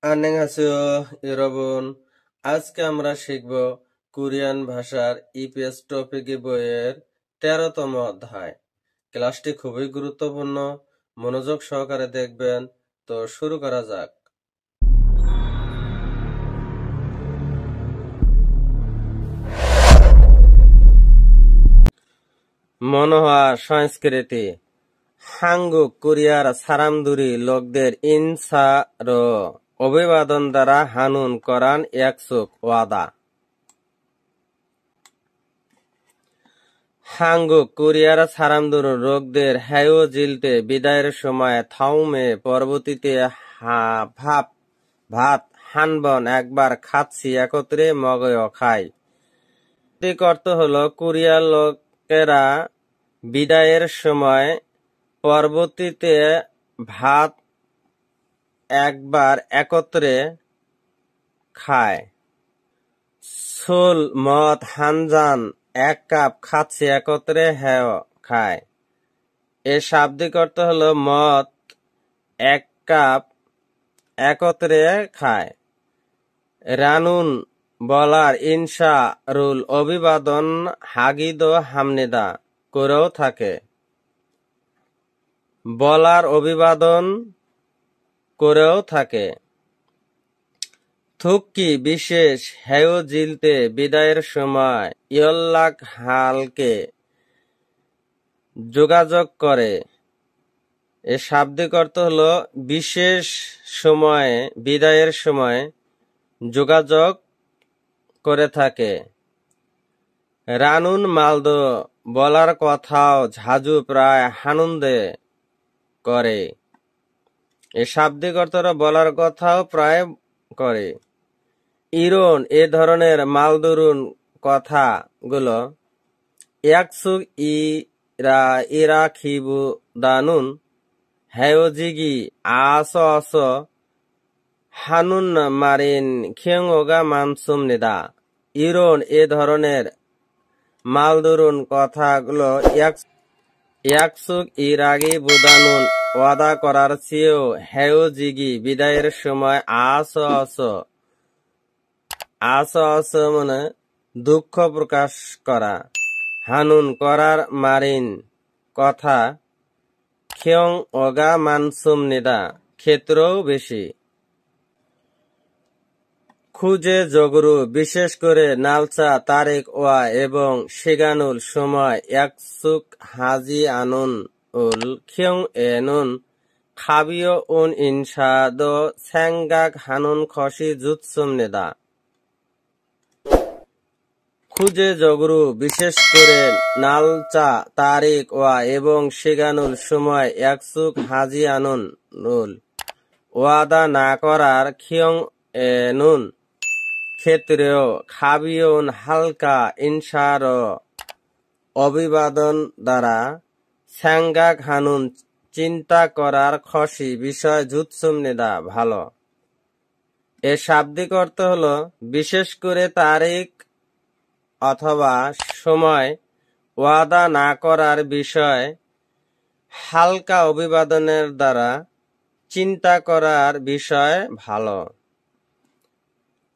안녕하세요, 여러분. আজকে আমরা শিখব কোরিয়ান ভাষার ইপিএস টপিকে বইয়ের 13তম অধ্যায়। ক্লাসটি খুবই গুরুত্বপূর্ণ, মনোযোগ সহকারে দেখবেন। তো শুরু করা যাক। মনোহা সংস্কৃতি 한국 কোরিয়ার 사람들이 লোকদের 인사로 অভিবাদন দ্বারা হানুন করান 약속 ওয়াদা। 한국 কোরিয়ার 사람들은 লোকদের 헤어질때 বিদায়ের সময় থাউমে পরবর্তীতে ভাত 한번 একবার খাচ্ছি একত্রে মগয় খায়। ঠিক অর্থ হলো কোরিয়ার লোকেরা বিদায়ের সময় পরবর্তীতে ভাত একবার একত্রে খায়। 술 মদ 한잔 এক কাপ খাচ্ছে একত্রে হ্যাঁ খায়। এর শাব্দিক অর্থ হলো মদ এক কাপ একত্রে খায়। রানুন বলার ইনশা রুল অভিবাদন হাগিদ হামনিদা করেও থাকে। বলার অভিবাদন করেও থাকে। থুক্কি বিশেষ হেয়জিলতে বিদায়ের সময় ইয়ল্লাক হালকে যোগাযোগ করে। এর শাব্দিক অর্থ হলো বিশেষ সময়ে বিদায়ের সময় যোগাযোগ করে থাকে। রানুন মালদ বলার কথাও ঝাজু প্রায় হানুন্দে করে। এর শাব্দিক অর্থ বলার কথাও প্রায় করে। ইরন এ ধরনের মালদরুন কথাগুলো 약속 이라키보다는 헤어지기 앞서서 하는 말인 경우가 많습니다. 이런 এ ধরনের মালদরুন কথাগুলো 약속 이라기보다는 ওয়াদা করার চেয়েও 헤어지기 বিদায়ের সময় আসো মানে দুঃখ প্রকাশ করা, হানুন করার মারিন কথা, খিয়ং অগা মানসুমনিদা ক্ষেত্রও বেশি। খুঁজে জগরু বিশেষ করে নালচা তারিখ ওয়া এবং সিগানুল সময় একসুক হাজি আনুন উল খিয়ং এনুন খাবিও উন ইনসাদ স্যাংগাক হানুন খসি জুৎসুমনিদা। খুঁজে জগরু বিশেষ করে নালচা তারিখ ওয়া এবং সিগানুল সময় একসুক হাজি আনুন নুল ওয়াদা না করার খিয়ং এনুন ক্ষেত্রেও খাবিয়ন হালকা ইনসার অভিবাদন দ্বারা স্যাংগাক হানুন চিন্তা করার খসি বিষয় জুৎসুমনিদা ভালো। এর শাব্দিক অর্থ হলো বিশেষ করে তারিখ অথবা সময় ওয়াদা না করার বিষয় হালকা অভিবাদনের দ্বারা চিন্তা করার বিষয় ভালো।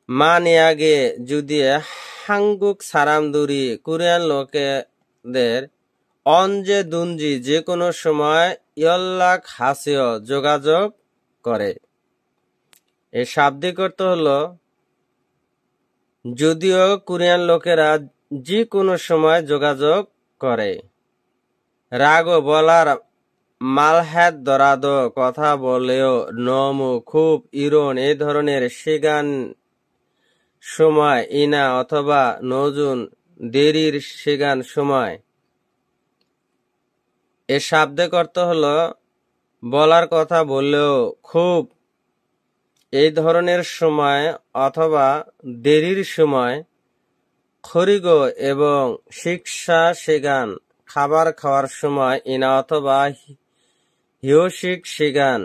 মানিয়াগে যদি 한국 사람들이 কোরিয়ান লোকেদের 언제 든지 যে কোনো সময় 연락하세요 যোগাযোগ করে। এর শাব্দিক অর্থ হলো যদিও কোরিয়ান লোকেরা যে কোনো সময় যোগাযোগ করে। রাগো বলার মালহ্যাদ দরাদ কথা বলেও নমু খুব ইরন এ ধরনের সিগান সময় ইনা অথবা নজুন দেরির সিগান সময়। এর শাব্দিক অর্থ হলো বলার কথা বললেও খুব এই ধরনের সময় অথবা দেরির সময়। খরিগো এবং শিক্ষা সিগান খাবার খাওয়ার সময় ইনা অথবা হিয়সিক সিগান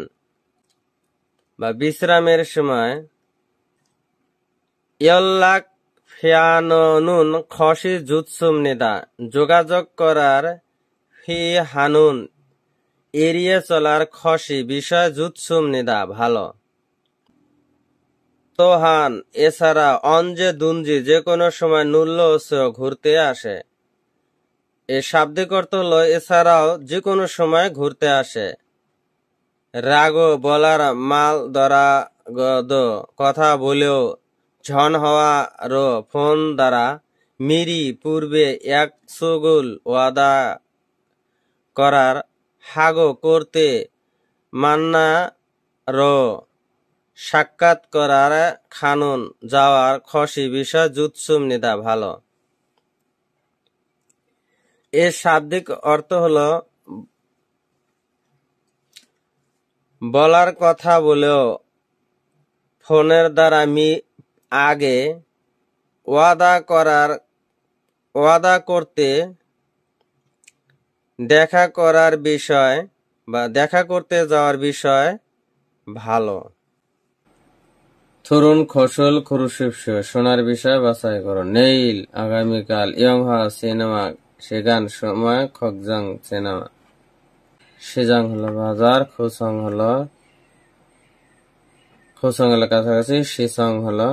বা বিশ্রামের সময়। ইয়ল্লাক ফিয়ানুন খসি জুৎসুমনিদা যোগাযোগ করার ফি হানুন এড়িয়ে চলার খসি বিষয় জুৎসুমনিদা ভালো। তোহান এছাড়া অঞ্জে দুঞ্জি যে কোনো সময় নুল্ল ঘুরতে আসে। এ শাব্দিক অর্থ হলো এছাড়াও যে কোনো সময় ঘুরতে আসে। রাগো বলার মাল ধরা গদ কথা বলেও ঝন হওয়া রো ফোন দ্বারা মিরি পূর্বে এক সুগুল ওয়াদা করার হাগো করতে মান্না রো সাক্ষাৎ করার খানুন যাওয়ার খসি বিষয় জুৎসুম নিদা ভালো। এর শাব্দিক অর্থ হলো বলার কথা বলেও ফোনের দ্বারা আগে ওয়াদা করতে দেখা করার বিষয় বা দেখা করতে যাওয়ার বিষয় ভালো। থরুন খসল খুরুশিপস শোনার বিষয় বাছাই করো। নেইল আগামীকাল ইয়ংহা সিনেমা সেগান সময় খকজাং সিনেমা। সেজাং হলো বাজার, খোসং হলো কাছাকাছি, শিসং হলো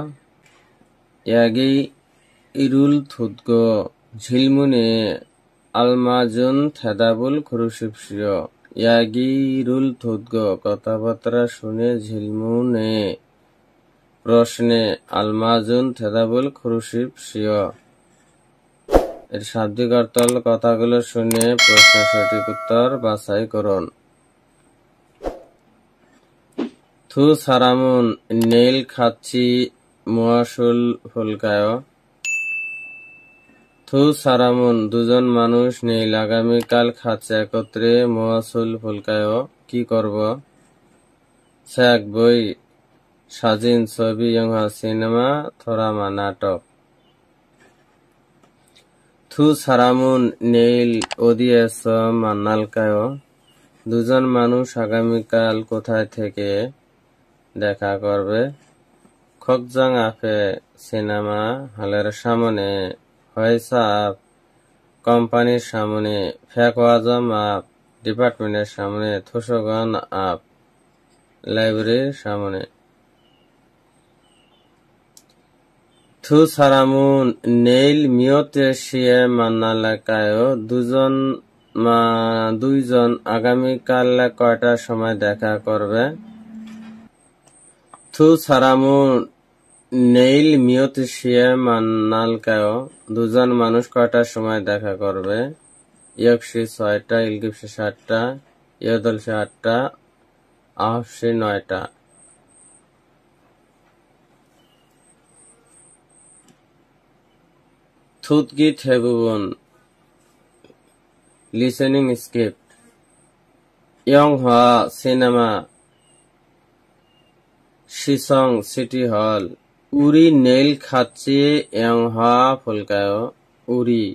ইয়াগি ইরুল থুদগো ঝিলমুনে আলমাজুন থেদাবুল খুরুশিপসিও। ইয়াগি ইরুল থুদগো কথাবার্তা শুনে ঝিলমুনে প্রশ্নে আলমাজুন থেদাবুল খুরুশিপসিও। এর শাব্দিক অর্থ হল কথাগুলো শুনে প্রশ্নের সঠিক উত্তর বাছাই করুন। থু সারামুন নেইল খাচ্ছি মুয়াসুল ফুলকায়। থু সারামুন দুজন মানুষ নেইল আগামীকাল খাচ্ছে একত্রে মুয়াসুল ফুলকায় কি করব? স্যাক বই সাজিন ছবি ইয়ংহা সিনেমা থরামা নাটক। থু সারামুন নেইল ওদিয়েস মান্নালকায় দুজন মানুষ আগামীকাল কোথায় থেকে দেখা করবে? খকজাং আফে সিনেমা হলের সামনে, হয়সা আপ কোম্পানির সামনে, ফ্যাকওয়াজম আপ ডিপার্টমেন্টের সামনে, থুসগন আপ লাইব্রেরির সামনে। থু সারামুন নেইল মিয়তে শিয়ে মান্নালাকায় দুইজন আগামীকাল কয়টার সময় দেখা করবে? থু সারামুন নেইল মিয়তে শিয়ে মান্নালকায় দুজন মানুষ কয়টার সময় দেখা করবে? ইয়কশি 6টা, ইলগিপশি 7টা, ইয়দলশি 8টা, আহফশি 9টা। থুতগি থেবুবন লিসেনিং স্ক্রিপ্ট। ইয়ংহা সিনেমা, শিসং সিটি হল, উরি নেইল খাচ্ছি ইয়ংহা ফুলকায়। উরি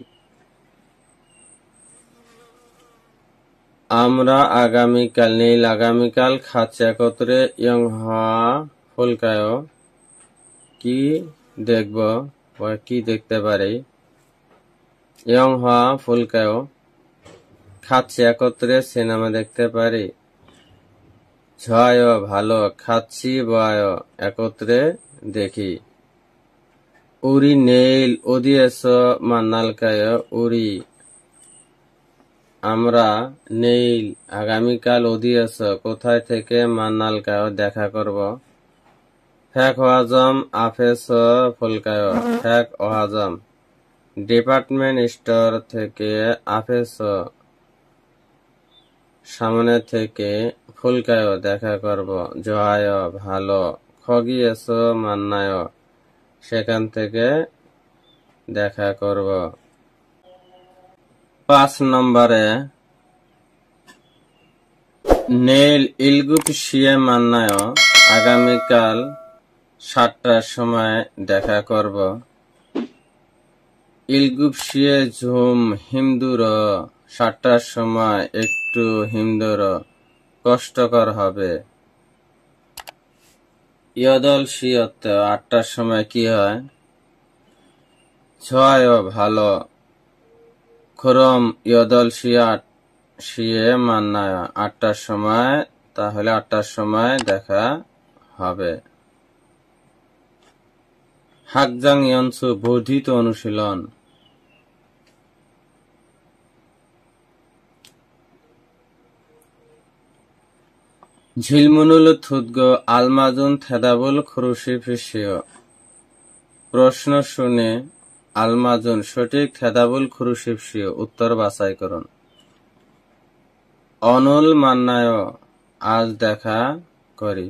আমরা আগামীকাল নেইল আগামীকাল খাচ্ছে একত্রে ইয়ংহা ফুলকায় কি দেখব বা কি দেখতে পারি? ইয়ংহা ফুলকায় খাচ্ছে একত্রে সিনেমা দেখতে পারি। ঝয় ভালো, খাচ্ছি বয় একত্রে দেখি। উরি নেইল ওদিয়েস মান্নালকায় উরি আমরা নেইল আগামীকাল ওদিয়েস কোথায় থেকে মান্নালকায় দেখা করব? ফ্যাক ওয়াজম আফেস ফুলকায় ফ্যাক ওয়াজম ডিপার্টমেন্ট স্টোর থেকে, আফেস সামনে থেকে, ফুলকায় দেখা করব। জয় ভালো, খগিয়েস মান্নায় সেখান থেকে দেখা করব। 5 নম্বরে নেইল ইলগুপশিয়ে মান্নায় আগামীকাল 7টার সময় দেখা করব। ইলগুপশিয়ে ঝুম হিমদুর 7টার সময় একটু হিমদুর কষ্টকর হবে। ইয়দল শিয়ত 8টার সময় কি হয়? ছয় ভালো, খরম ইয়দল শিয়ে মান্নায় 8টার সময়, তাহলে 8টার সময় দেখা হবে। হাকজাং ইয়নসু বর্ধিত অনুশীলন। ঝিলমুনুল থুদগ আলমাজুন থেদাবুল খুরুশিফিসিয়। প্রশ্ন শুনে আলমাজুন সঠিক থেদাবুল খুরুশিফসিয় উত্তর বাছাই করুন। অনুল মান্নায় আজ দেখা করি।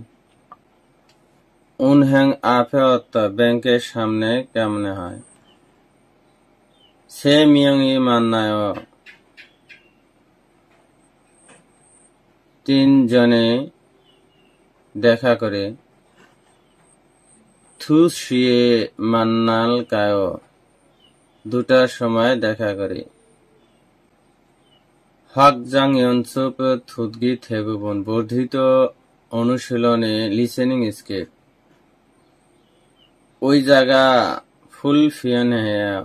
উনহ্যাং আফে অত্ত ব্যাংকের সামনে কেমনে হয়। সে মিয়ংই মান্নায় তিনজনে দেখা করে। থু শিয়ে মান্নাল কায় দুটার সময় দেখা করে। হাকজাং ইয়নসুপ থুদগি থেগুবন বর্ধিত অনুশীলনে লিসেনিং স্কিল। ওই জায়গা ফুল ফিয়ন হ্যাঁ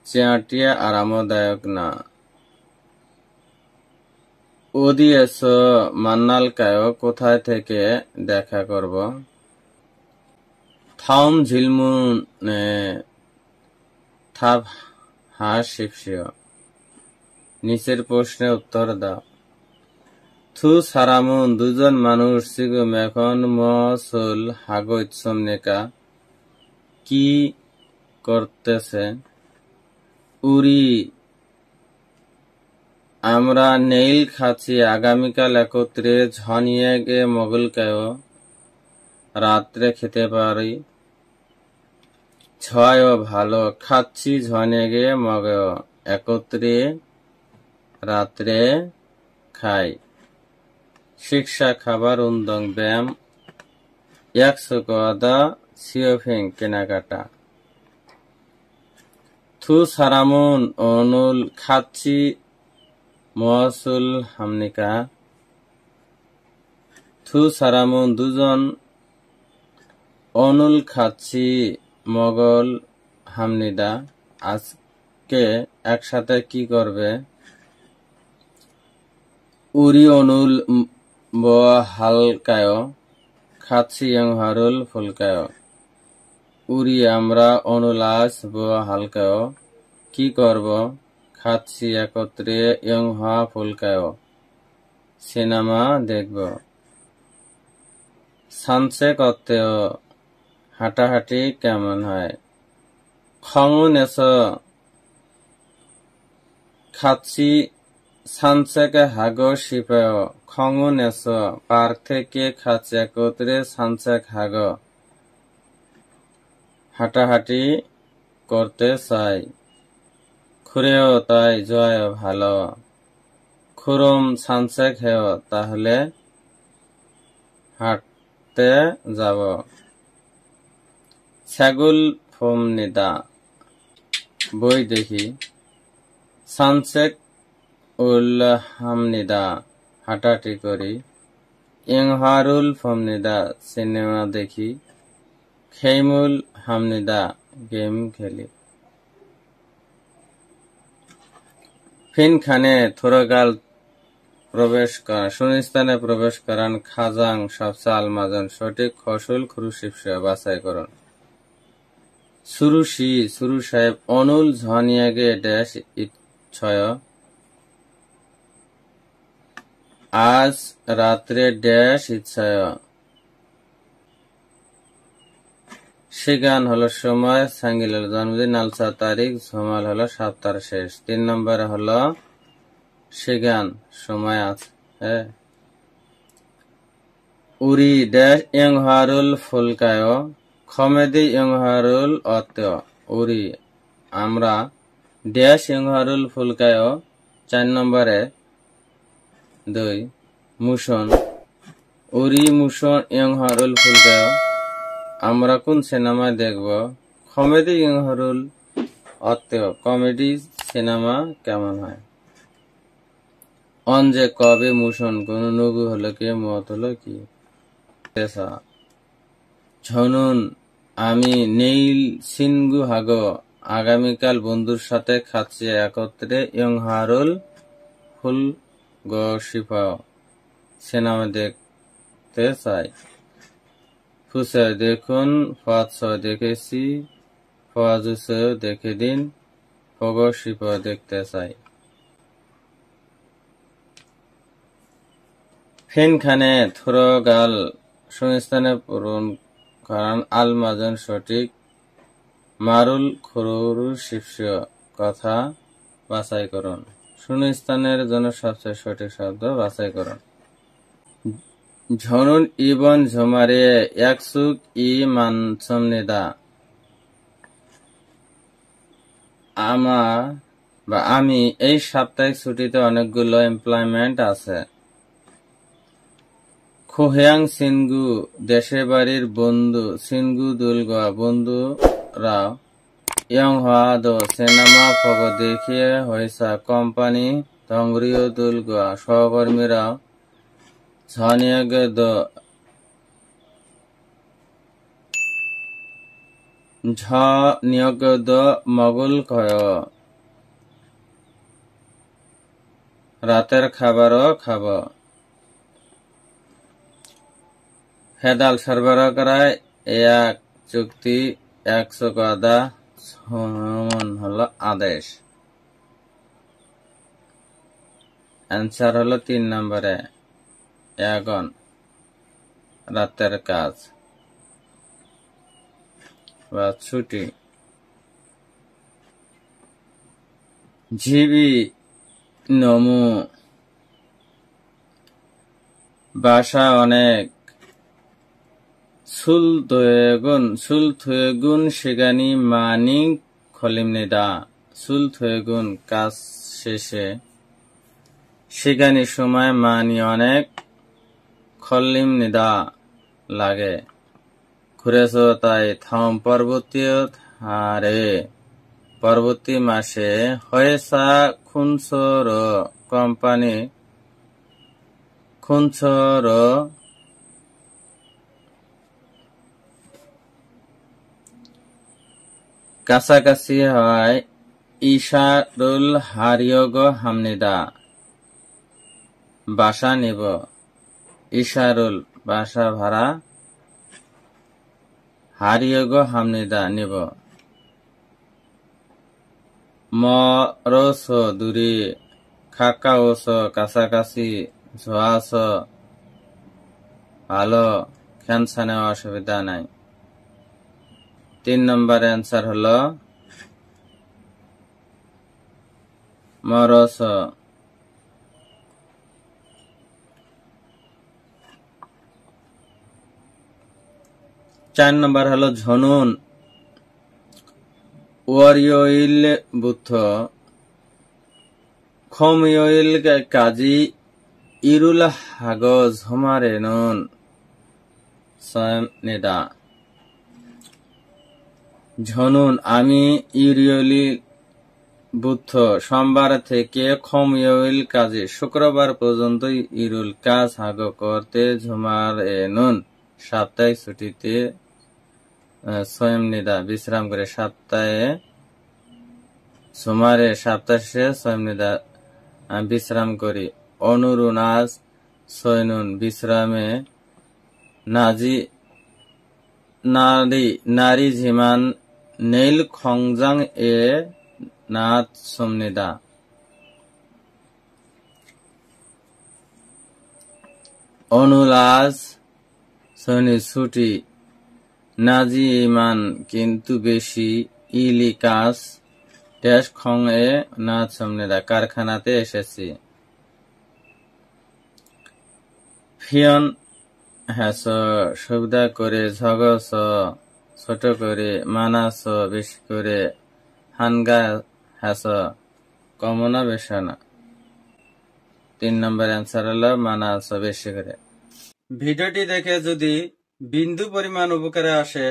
চেয়ারটিয়া আরামদায়ক না। ওদিয়েস মান্নাল কায় কোথায় থেকে দেখা করব। থাউম ঝিলমুনে থাপ হাস শিপসিয়। নিচের প্রশ্নের উত্তর দাও। থু সারামুন দুজন মানুষ সিগুম এখন মসুল হাগজ সমনেকা কি করতেছে। উরি আমরা নেইল খাচ্ছি আগামীকাল একত্রে ঝনিয়ে গে মগলকায় রাত্রে খেতে পারি। ছয় ভালো খাচ্ছি ঝনিয়ে গে মগেও একত্রে রাত্রে খাই। শিক্ষা খাবার উন্দং ব্যায়াম একশো কদা সিওফিং কেনাকাটা। থু সারামুন অনুল খাচ্ছি মহসুল হামনিকা। থু সারামুন দুজন অনুল খাচ্ছি মগল হামনিদা আজকে একসাথে কি করবে। উরি অনুল ব হালকায় খাচ্ছি হারুল ফুলকায়। উরি আমরা অনুলাস ব হালকায় কি করব। খাচ্ছি একত্রে হা ফুলকায় সিনেমা দেখব। সানসে করতেও হাঁটাহাঁটি কেমন হয়। খঙুন এস খাচ্ছি সানসেকে হাগো শিপায়। খঙুন এস পার্ক থেকে খাচ্ছি একত্রে সানসেক হাগো হাঁটাহাঁটি করতে চাই। খুরেও তাই জয় ভালো। খুরুম সানসেক হেও তাহলে হাঁটতে যাব। ছাগল ফোম নিদা বই দেখি। সানসেক উল হামনিদা হাঁটাহাঁটি করি। ইংহারুল ফোমনিদা সিনেমা দেখি। খেইমুল হামনিদা গেম খেলি। ফিনখানে থোরগাল প্রবেশ করান শূন্যস্থানে প্রবেশ করান। খাজাং সবচেয়ে আলমাজন সঠিক ফসল খুরুশিফসে বাছাই করুন। সুরুশি সুরু সাহেব অনুল ঝনিয়াগে ড্যাশ ইচ্ছয় আজ রাত্রে ড্যাশ ইচ্ছয়। সিগান হলো সময়। সাঙ্গিল হলো জন্মদিন। আলসা তারিখ। ঝমাল হলো সপ্তাহ শেষ। 3 নম্বরে হলো সিগান সময় আছে। উরি ড্যাশ ইংহারুল ফুলকায় খমেদি ইংহারুল অত্যয়। উরি আমরা ড্যাশ ইংহারুল ফুলকায় 4 নম্বরে 2 মুশন। উরি মুশন ইংহারুল ফুলকায় আমরা কোন সিনেমা দেখব। কমেডি ইংহারুল অত্যয় কমেডি সিনেমা কেমন হয়। অন যে কবে মুশন কোন নগু হলো কি মত হলো কি। ঝনুন আমি নেইল সিনগু হাগো আগামীকাল বন্ধুর সাথে খাচ্ছি একত্রে ইংহারুল ফুল গসিফা সিনেমা দেখতে চাই। ফুসে দেখুন, ফাৎস দেখেছি, ফাজুসে দেখে দিন, ফগশিপ দেখতে চাই। ফিনখানে থুরগাল শূন্যস্থানে পূরণ করান, আল মাজন সঠিক, মারুল খুরুরু শিপস কথা বাছাই করুন। শূন্যস্থানের জন্য সবচেয়ে সঠিক শব্দ বাছাই করুন। ঝনুন ইবন ঝুমারে একসুক ই মানসমনিদা, আমি এই সাপ্তাহিক ছুটিতে অনেকগুলো এমপ্লয়মেন্ট আছে। খোহেয়াং সিনগু দেশে বাড়ির বন্ধু, সিনগু দুলগা বন্ধুরা, ইয়ং হওয়া দো সিনেমা ফগ দেখিয়ে হয়েছে কোম্পানি, তংরিও দুলগা সহকর্মীরা, ঝনিয়গ দো মগুল কয়, রাতের খাবারও খাব। হেদাল সরবরাহ করায় এক চুক্তি, 100 কথা হলো আদেশ। অ্যান্সার হলো 3 নম্বরে এগন, রাতের কাজ বা ছুটি। ঝিবি নমু বাসা অনেক, সুলথুয়েগুন শিগানি মানিং খলিমনিদা, সুলথুয়েগুন কাজ শেষে, শিগানি সময়, মানি অনেক, খলিমনিদা লাগে। ঘুরেছ তাই থাম পরবর্তী মাসে, হয়েছা খুনসর কোম্পানি, খুনসর কাছাকাছি হয়, ইশারুল হারিয়গ হামনিদা, বাসা নিব। ইশারুল বাসা ভাড়া, হারিয়গ হামনিদা নিব। মরস দূরে, খাকাওস কাছাকাছি, ঝোয়াস ভালো, ক্যান্সারে অসুবিধা নাই। 3 নম্বর অ্যান্সার হলো মরস। 4 নম্বর হলো ঝনুন ওয়ারিয়ইল বুথ, খমইল কাজী, ইরুল হাগজ হমারে নুন সয়ম নেদা। ঝনুন আমি, ইরিয়লি বুথ সোমবার থেকে, খমইল কাজী শুক্রবার পর্যন্ত, ইরুল কাজ হাগ করতে, ঝুমার নুন সাপ্তাহিক ছুটিতে, সয়ম নিদা বিশ্রাম করে। সপ্তাহে ঝুমারে সপ্তাহ শেষে, সয়ম নিদা বিশ্রাম করি। অনুরুনাজ সয়নুন বিশ্রামে, নারী ঝিমান নেইল খংজাং এ নাচ সমনিদা। অনুলাজ সৈনি ছুটি, নাজি ইমান কিন্তু বেশি, ইলি কাজ, ড্যাশ খং এ নাচ সমনিদা কারখানাতে এসেছি। ফিয়ন হ্যাস সুবিধা করে, ঝগস ছোট করে, মানাস বেশি করে, হানগা হ্যাস কমনা বেশানা। 3 নম্বর অ্যান্সার হলো মানাস বেশি করে। ভিডিওটি দেখে যদি বিন্দু পরিমাণ উপকারে আসে,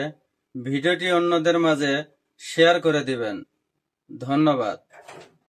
ভিডিওটি অন্যদের মাঝে শেয়ার করে দিবেন। ধন্যবাদ।